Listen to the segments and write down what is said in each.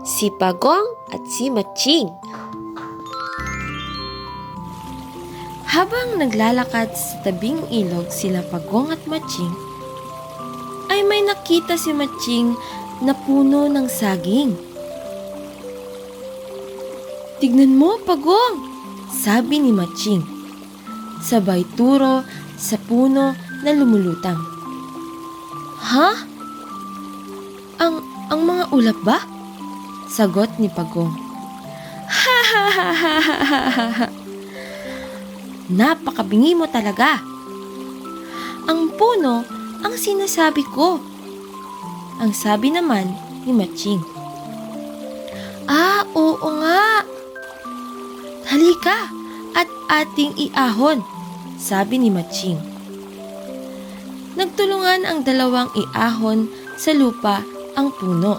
si Pagong at si Matching. Habang naglalakad sa tabing ilog sila Pagong at Matching, ay may nakita si Matching na puno ng saging. "Tignan mo, Pagong!" sabi ni Matching, sabay turo sa puno na lumulutang. "Ha? Ang mga ulap ba?" sagot ni Pagong. "Ha ha ha ha ha ha ha! Napakabingi mo talaga. Ang puno ang sinasabi ko," ang sabi naman ni Matching. "Ah, oo nga. Halika at ating iahon," sabi ni Matching. Nagtulungan ang dalawang iahon sa lupa ang puno.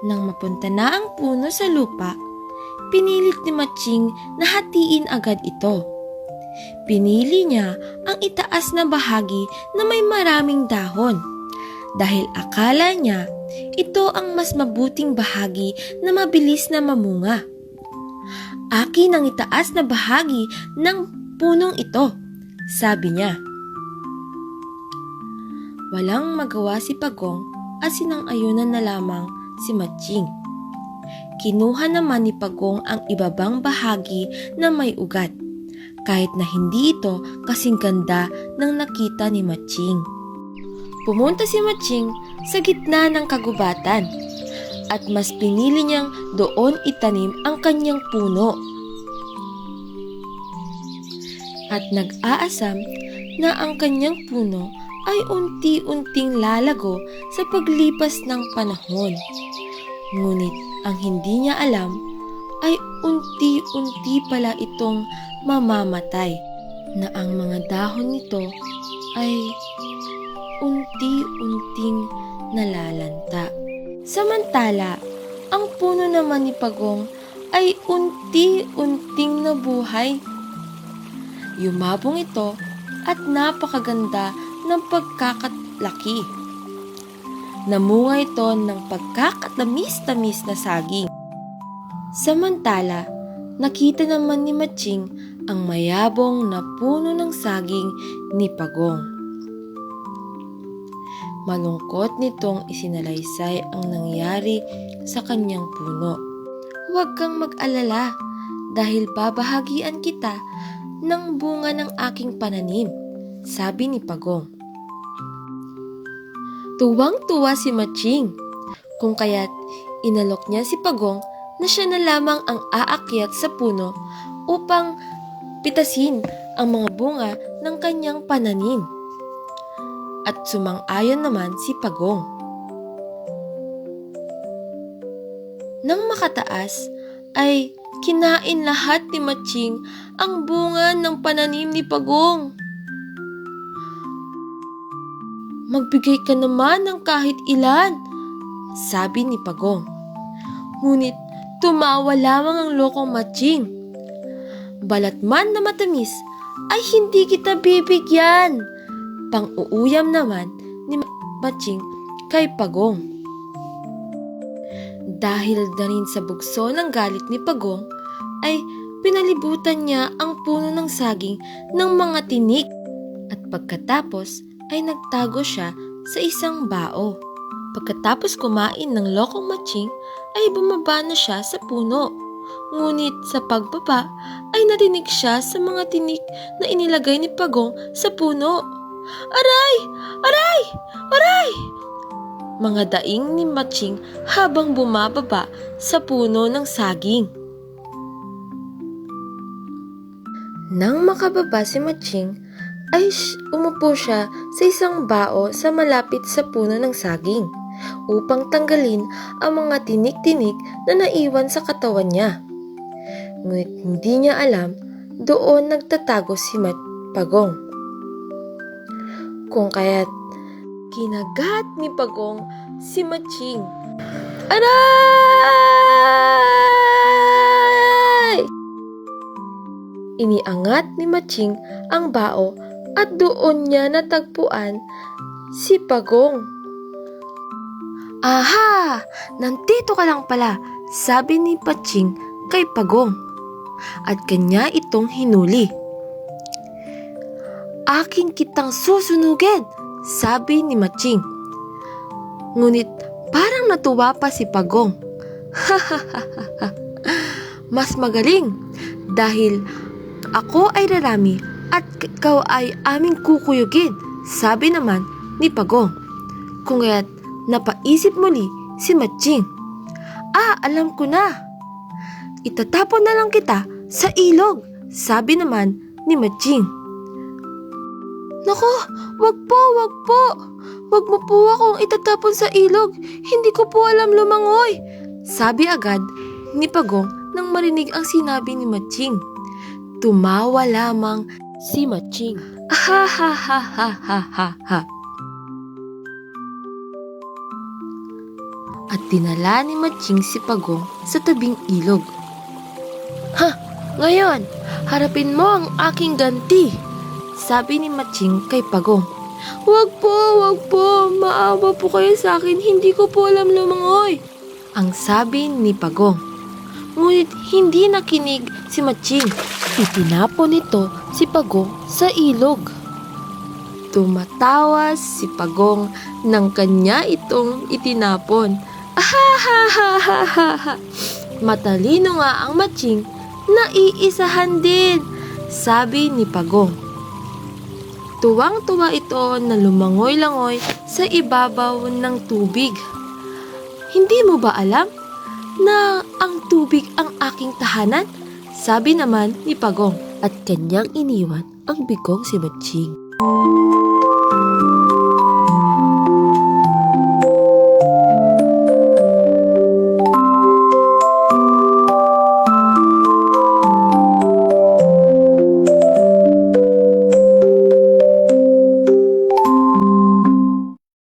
Nang mapunta na ang puno sa lupa, pinilit ni Matching na hatiin agad ito. Pinili niya ang itaas na bahagi na may maraming dahon dahil akala niya ito ang mas mabuting bahagi na mabilis na mamunga. "Akin ang itaas na bahagi ng punong ito," sabi niya. Walang magawa si Pagong at sinang-ayunan na lamang si Matching. Kinuha naman ni Pagong ang ibabang bahagi na may ugat, kahit na hindi ito kasing ganda ng nakita ni Matching. Pumunta si Matching sa gitna ng kagubatan at mas pinili niyang doon itanim ang kanyang puno. At nag-aasam na ang kanyang puno ay unti-unting lalago sa paglipas ng panahon. Ngunit ang hindi niya alam ay unti-unti pala itong mamamatay, na ang mga dahon nito ay unti-unting nalalanta. Samantala, ang puno naman ni Pagong ay unti-unting nabuhay. Yumabong ito at napakaganda ng pagkakatlaki. Namunga ito ng pagkakatamis-tamis na saging. Samantala, nakita naman ni Matching ang mayabong na puno ng saging ni Pagong. Malungkot nitong isinalaysay ang nangyari sa kanyang puno. "Huwag kang mag-alala dahil babahagian kita ng bunga ng aking pananim," sabi ni Pagong. Tuwang-tuwa si Matching, kung kaya't inalok niya si Pagong na siya na lamang ang aakyat sa puno upang pitasin ang mga bunga ng kanyang pananim. At sumang-ayon naman si Pagong. Nang makataas, ay kinain lahat ni Matching ang bunga ng pananim ni Pagong. "Magbigay ka naman ng kahit ilan," sabi ni Pagong. Ngunit tumawa lamang ang lokong Matching. "Balat man na matamis ay hindi kita bibigyan," pang-uuyam naman ni Matching kay Pagong. Dahil na rin sa bugso ng galit ni Pagong, ay pinalibutan niya ang puno ng saging ng mga tinik at pagkatapos ay nagtago siya sa isang bao. Pagkatapos kumain ng lokong Matching ay bumaba na siya sa puno. Ngunit sa pagbaba ay narinig siya sa mga tinik na inilagay ni Pagong sa puno. "Aray! Aray! Aray!" mga daing ni Matching habang bumababa sa puno ng saging. Nang makababa si Matching, ay umupo siya sa isang bao sa malapit sa puno ng saging upang tanggalin ang mga tinik-tinik na naiwan sa katawan niya. Ngunit hindi niya alam, doon nagtatago si Pagong. Kung kaya't kinagat ni Pagong si Matching. "Aray!" Iniangat ni Matching ang bao at doon niya natagpuan si Pagong. Aha! Nandito ka lang pala, sabi ni Matching kay Pagong. At kanya itong hinuli. Akin kitang susunugin, sabi ni Matching. Ngunit parang natuwa pa si Pagong. Mas magaling dahil ako ay rarami at ikaw ay aming kukuyugin, sabi naman ni Pagong. Kung kaya't napaisip muli si Matching. Alam ko na. Itatapon na lang kita sa ilog, sabi naman ni Matching. Naku, wag po, wag po. Wag mo po akong itatapon sa ilog. Hindi ko po alam lumangoy, sabi agad ni Pagong nang marinig ang sinabi ni Matching. Tumawa lamang si Matching. Ha ha ha ha ha ha ha. At dinala ni Matching si Pagong sa tabing ilog. Ngayon, harapin mo ang aking ganti, sabi ni Matching kay Pagong. Wag po, maawa po kayo sa akin, hindi ko po alam lumangoy, ang sabi ni Pagong. Ngunit hindi nakinig si Matching. Itinapon nito si Pagong sa ilog. Tumatawa si Pagong nang kanya itong itinapon. Matalino nga ang Matching, naiisahan din, sabi ni Pagong. Tuwang-tuwa ito na lumangoy-langoy sa ibabaw ng tubig. Hindi mo ba alam na ang tubig ang aking tahanan? Sabi naman ni Pagong at kanyang iniwan ang bigong si Matching.